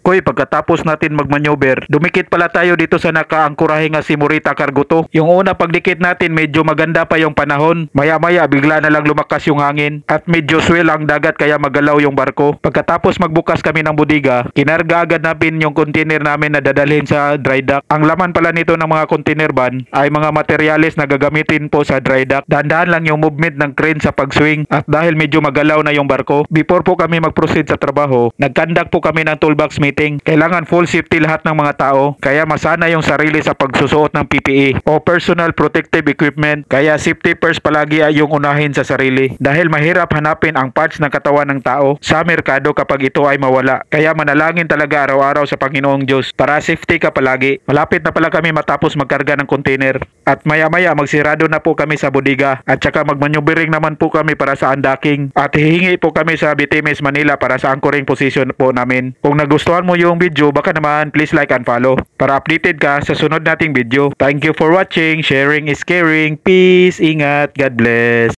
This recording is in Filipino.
Koy, pagkatapos natin magmaneuver, dumikit pala tayo dito sa nakaangkurahe nga si Morita Cargo 2. Yung una pagdikit natin, medyo maganda pa yung panahon. Maya-maya, bigla na lang lumakas yung hangin. At medyo swell ang dagat kaya magalaw yung barko. Pagkatapos magbukas kami ng bodega, kinarga agad natin yung container namin na dadalhin sa dry dock. Ang laman pala nito ng mga container van ay mga materyales na gagamitin po sa dry dock. Dahan-dahan lang yung movement ng crane sa pagswing. At dahil medyo magalaw na yung barko, before po kami mag-proceed sa trabaho, nagkandak po kami ng toolbox meeting. Kailangan full safety lahat ng mga tao, kaya masana yung sarili sa pagsusuot ng PPE o personal protective equipment. Kaya safety first palagi ay yung unahin sa sarili, dahil mahirap hanapin ang parts ng katawan ng tao sa merkado kapag ito ay mawala. Kaya manalangin talaga araw-araw sa Panginoong Diyos para safety ka palagi. Malapit na pala kami matapos magkarga ng container at maya-maya magsirado na po kami sa bodega at saka magmaneuvering naman po kami para sa undocking at hihingi po kami sa BTMS Manila para sa anchoring position po namin. Kung nagustuhan mo yung video, baka naman please like and follow para updated ka sa sunod nating video. Thank you for watching. Sharing is caring. Peace. Ingat. God bless.